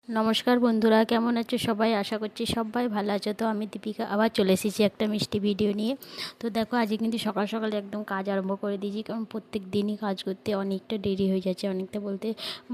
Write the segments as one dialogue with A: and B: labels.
A: নমস্কার বন্ধুরা, কেমন আছো সবাই? আশা করছি সবাই ভালো আছো। তো আমি দীপিকা আবার চলে এসেছি একটা মিষ্টি ভিডিও নিয়ে। তো দেখো, আজকে কিন্তু সকাল সকাল একদম কাজ আরম্ভ করে দিয়েছি, কারণ প্রত্যেক দিনই কাজ করতে অনেকটা দেরি হয়ে যাচ্ছে, অনেকটা বলতে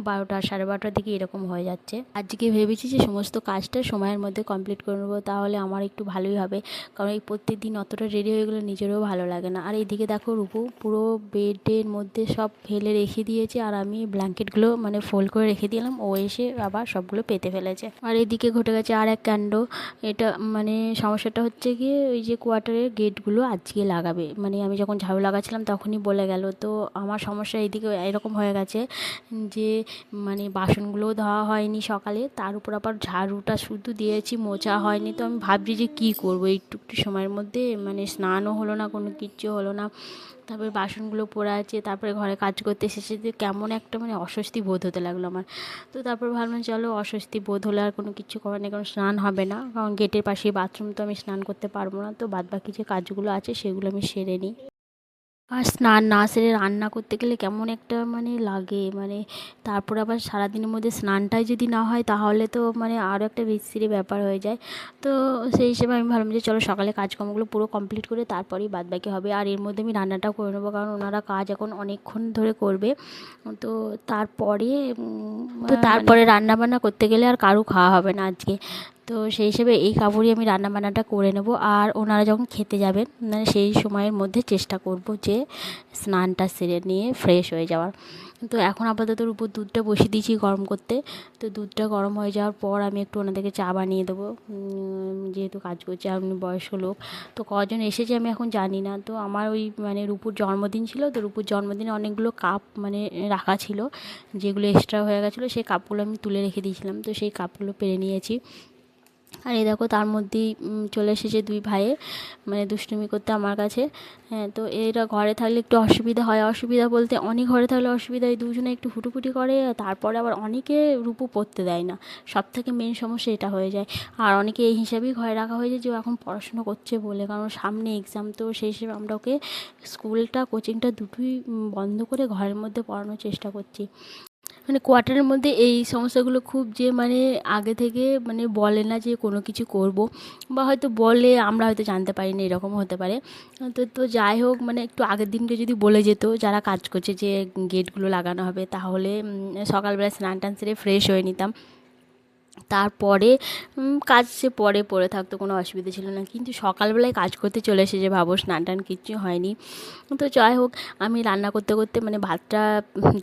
A: 12টা 12:30টার দিকে এরকম হয়ে যাচ্ছে। আজকে ভেবেছি যে সমস্ত কাজটা সময়ের মধ্যে কমপ্লিট করে নেবো, তাহলে আমার একটু ভালোই হবে, কারণ এই প্রত্যেক দিন অতটা রেডি হয়ে গেলে নিজেরও ভালো লাগে না। আর এইদিকে দেখো, রূপু পুরো বেডের মধ্যে সব ফেলে রেখে দিয়েছে, আর আমি ব্ল্যাঙ্কেটগুলো মানে ফোল্ড করে রেখে দিলাম, ও এসে আবার সবগুলো পেতে ফেলেছে। আর এদিকে ঘটে গেছে আর এক কাণ্ড। এটা মানে সমস্যাটা হচ্ছে গিয়ে ওই যে কোয়ার্টারের গেটগুলো আজকে লাগাবে, মানে আমি যখন ঝাড়ু লাগাচ্ছিলাম তখনই বলে গেল। তো আমার সমস্যা এইদিকে এরকম হয়ে গেছে যে মানে বাসনগুলোও ধোয়া হয়নি সকালে, তার উপর আবার ঝাড়ুটা শুধু দিয়েছি, মোছা হয়নি। তো আমি ভাবছি যে কী করবো এইটুকু সময়ের মধ্যে, মানে স্নানও হলো না, কোনো কিচ্ছু হলো না, তারপরে বাসনগুলো পড়ে আছে, তারপরে ঘরে কাজ করতে এসেছে, যে কেমন একটা মানে অস্বস্তি বোধ হতে লাগলো আমার। তো তারপর ভাবলাম চলো, অস্বস্তি বোধ হলে আর কোনো কিছু করার নেই, কারণ স্নান হবে না, কারণ গেটের পাশেই বাথরুম, তো আমি স্নান করতে পারবো না। তো বাদবাকি যে কাজগুলো আছে সেগুলো আমি সেরে নিই। আর স্নান না সেরে রান্না করতে গেলে কেমন একটা মানে লাগে, মানে তারপর আবার সারাদিনের মধ্যে স্নানটাই যদি না হয় তাহলে তো মানে আরও একটা বিশ্রী ব্যাপার হয়ে যায়। তো সেই হিসেবে আমি ভাবলাম যে চলো সকালে কাজকর্মগুলো পুরো কমপ্লিট করে তারপরেই বাদবাকি হবে। আর এর মধ্যে আমি রান্নাটাও করে নেবো, কারণ ওনারা কাজ এখন অনেকক্ষণ ধরে করবে। তো তারপরে তারপরে রান্না বান্না করতে গেলে আর কারো খাওয়া হবে না আজকে। তো সেই হিসেবে এই কাপড়ই আমি রান্নাবান্নাটা করে নেব। আর ওনারা যখন খেতে যাবেন মানে সেই সময়ের মধ্যে চেষ্টা করব যে স্নানটা সেরে নিয়ে ফ্রেশ হয়ে যাওয়ার। তো এখন আপাতত উপর দুধটা বসিয়ে দিয়েছি গরম করতে। তো দুধটা গরম হয়ে যাওয়ার পর আমি একটু ওনাদেরকে চা বানিয়ে দেবো, যেহেতু কাজ করছে, আপনি বয়স্ক লোক। তো কজন এসেছে আমি এখন জানি না। তো আমার ওই মানে রূপুর জন্মদিন ছিল, তো রূপুর জন্মদিনে অনেকগুলো কাপ মানে রাখা ছিল, যেগুলো এক্সট্রা হয়ে গেছিলো, সেই কাপগুলো আমি তুলে রেখে দিয়েছিলাম। তো সেই কাপগুলো পেরে নিয়েছি। আর এই দেখো, তার মধ্যেই চলে এসেছে দুই ভাইয়ে মানে দুষ্টুমি করতে আমার কাছে। হ্যাঁ, তো এরা ঘরে থাকলে একটু অসুবিধা হয়, অসুবিধা বলতে অনেক ঘরে থাকলে অসুবিধা হয়, দুজনে একটু ফুটোফুটি করে, তারপরে আবার অনেকে রূপু পড়তে দেয় না, সব থেকে মেন সমস্যা এটা হয়ে যায়। আর অনেকে এই হিসাবেই ঘরে রাখা হয়েছে যে ও এখন পড়াশুনো করছে বলে, কারণ সামনে এক্সাম, তো সেই হিসেবে আমরা ওকে স্কুলটা কোচিংটা দুটোই বন্ধ করে ঘরের মধ্যে পড়ানোর চেষ্টা করছি। মানে কোয়ার্টারের মধ্যে এই সমস্যাগুলো খুব, যে মানে আগে থেকে মানে বলে না যে কোনো কিছু করব, বা হয়তো বলে আমরা হয়তো জানতে পারি না, এরকমও হতে পারে। তো তো যাই হোক, মানে একটু আগের দিনকে যদি বলে যেত যারা কাজ করছে যে গেটগুলো লাগানো হবে, তাহলে সকালবেলা স্নান টান সেরে ফ্রেশ হয়ে নিতাম, তারপরে কাজ সে পরে পড়ে থাকতো, কোনো অসুবিধা ছিল না। কিন্তু সকালবেলায় কাজ করতে চলে এসেছে, ভাবো স্নান টান কিচ্ছু হয়নি। তো যাই হোক, আমি রান্না করতে করতে মানে ভাতটা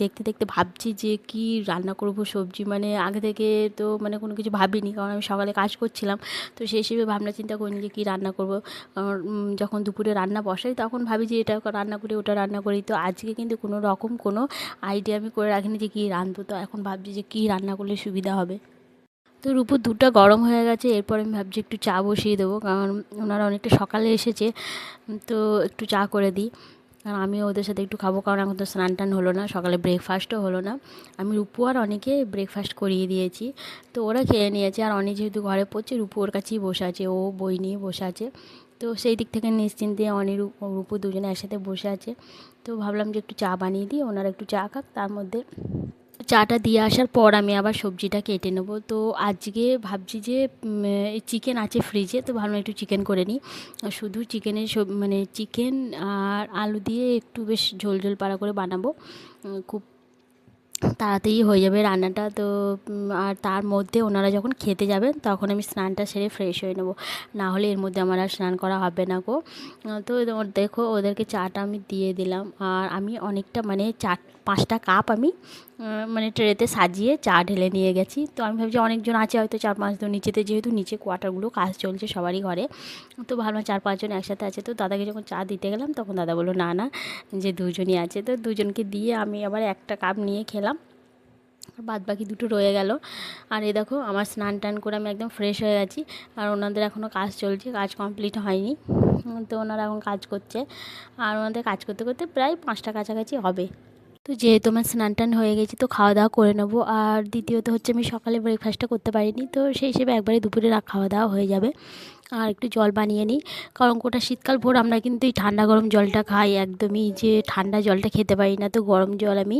A: দেখতে দেখতে ভাবছি যে কি রান্না করব সবজি, মানে আগে থেকে তো মানে কোনো কিছু ভাবিনি, কারণ আমি সকালে কাজ করছিলাম। তো সেই হিসেবে ভাবনা চিন্তা করিনি যে কী রান্না করব। কারণ যখন দুপুরে রান্না বসাই তখন ভাবি যে এটা রান্না করি ওটা রান্না করি। তো আজকে কিন্তু কোনো রকম কোনো আইডিয়া আমি করে রাখিনি যে কী রাঁধবো। তো এখন ভাবছি যে কী রান্না করলে সুবিধা হবে। তো রূপোর দুধটা গরম হয়ে গেছে, এরপর আমি ভাবছি একটু চা বসিয়ে দেবো, কারণ ওনারা অনেকটা সকালে এসেছে। তো একটু চা করে দিই, কারণ আমিও ওদের সাথে একটু খাবো, কারণ এখন তো স্নান টান হলো না, সকালে ব্রেকফাস্টও হলো না। আমি রূপু আর অনেকে ব্রেকফাস্ট করিয়ে দিয়েছি, তো ওরা খেয়ে নিয়েছে। আর অনেক যেহেতু ঘরে পড়ছে, রূপু ওর কাছেই বসে আছে, ও বই নিয়ে বসে আছে। তো সেই দিক থেকে নিশ্চিন্তে রূপু দুজনে একসাথে বসে আছে। তো ভাবলাম যে একটু চা বানিয়ে দিই, ওনারা একটু চা খাক, তার মধ্যে চাটা দিয়ে আসার পর আমি আবার সবজিটা কেটে নেব। তো আজকে ভাবছি যে চিকেন আছে ফ্রিজে, তো ভাবলাম একটু চিকেন করে নিই। শুধু চিকেনের মানে চিকেন আর আলু দিয়ে একটু বেশ ঝোল ঝোল পাড়া করে বানাবো, খুব তাড়াতাড়ি হয়ে যাবে রান্নাটা। তো আর তার মধ্যে ওনারা যখন খেতে যাবেন তখন আমি স্নানটা সেরে ফ্রেশ হয়ে নেব, না হলে এর মধ্যে আমার আর স্নান করা হবে না গো। তো দেখো, ওদেরকে চাটা আমি দিয়ে দিলাম, আর আমি অনেকটা মানে 4-5টা কাপ আমি মানে ট্রেতে সাজিয়ে চা ঢেলে নিয়ে গেছি। তো আমি ভাবছি অনেকজন আছে, হয়তো 4-5 জন নিচেতে, যেহেতু নিচে কোয়ার্টারগুলো কাজ চলছে সবারই ঘরে, তো ভাবলাম 4-5 জন একসাথে আছে। তো দাদাকে যখন চা দিতে গেলাম তখন দাদা বললো না না, যে দুজনই আছে। তো দুজনকে দিয়ে আমি আবার একটা কাপ নিয়ে খেলাম, আর বাদ বাকি দুটো রয়ে গেল। আর এই দেখো, আমার স্নান টান করে আমি একদম ফ্রেশ হয়ে গেছি, আর ওনাদের এখনও কাজ চলছে, কাজ কমপ্লিট হয়নি। তো ওনারা এখন কাজ করছে, আর ওনাদের কাজ করতে করতে প্রায় 5টা কাছাকাছি হবে। তো যেহেতু আমার স্নান টান হয়ে গেছি, তো খাওয়া দাওয়া করে নেবো। আর দ্বিতীয়ত হচ্ছে, আমি সকালে ব্রেকফাস্টটা করতে পারিনি, তো সেই হিসেবে একবারে দুপুরে খাওয়া দাওয়া হয়ে যাবে। আর একটু জল বানিয়ে নিই, কারণ গোটা শীতকাল ভোর আমরা কিন্তু এই ঠান্ডা গরম জলটা খাই, একদমই যে ঠান্ডা জলটা খেতে পারি না। তো গরম জল আমি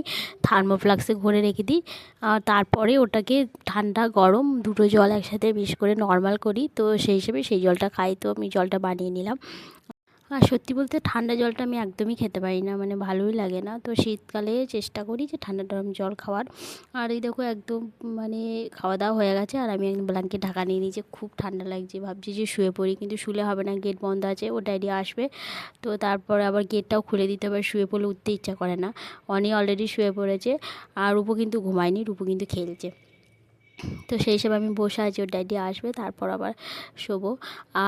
A: থার্মোফ্লাক্সে ভরে রেখে দিই, আর তারপরে ওটাকে ঠান্ডা গরম দুটো জল একসাথে মিক্স করে নর্মাল করি, তো সেই হিসেবে সেই জলটা খাই। তো আমি জলটা বানিয়ে নিলাম। আর সত্যি বলতে ঠান্ডা জলটা আমি একদমই খেতে পারি না, মানে ভালোই লাগে না। তো শীতকালে চেষ্টা করি যে ঠান্ডা গরম জল খাওয়ার। আর এই দেখো একদম মানে খাওয়া দাওয়া হয়ে গেছে, আর আমি একদম ব্ল্যাঙ্কেট ঢাকা নিয়ে নিয়েছি, খুব ঠান্ডা লাগছে। ভাবছি যে শুয়ে পড়ি, কিন্তু শুলে হবে না, গেট বন্ধ আছে, ও ড্যাডি আসবে। তো তারপরে আবার গেটটাও খুলে দিতে হবে, শুয়ে পড়লে উঠতে ইচ্ছা করে না। অনি অলরেডি শুয়ে পড়েছে, আর রূপু কিন্তু ঘুমায়নি, রূপু কিন্তু খেলছে। তো সেই হিসেবে আমি বসে আছি, ওর ড্যাডি আসবে তারপর আবার শোবো।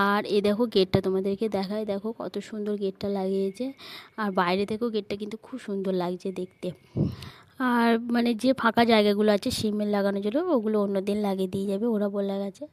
A: আর এ দেখো গেটটা তোমাদেরকে দেখায়, দেখো কত সুন্দর গেটটা লাগিয়েছে। আর বাইরে থেকেও গেটটা কিন্তু খুব সুন্দর লাগছে দেখতে। আর মানে যে ফাঁকা জায়গাগুলো আছে সিমেন্ট লাগানোর জন্য, ওগুলো অন্য দিন লাগিয়ে দিয়ে যাবে, ওরা বলে গেছে।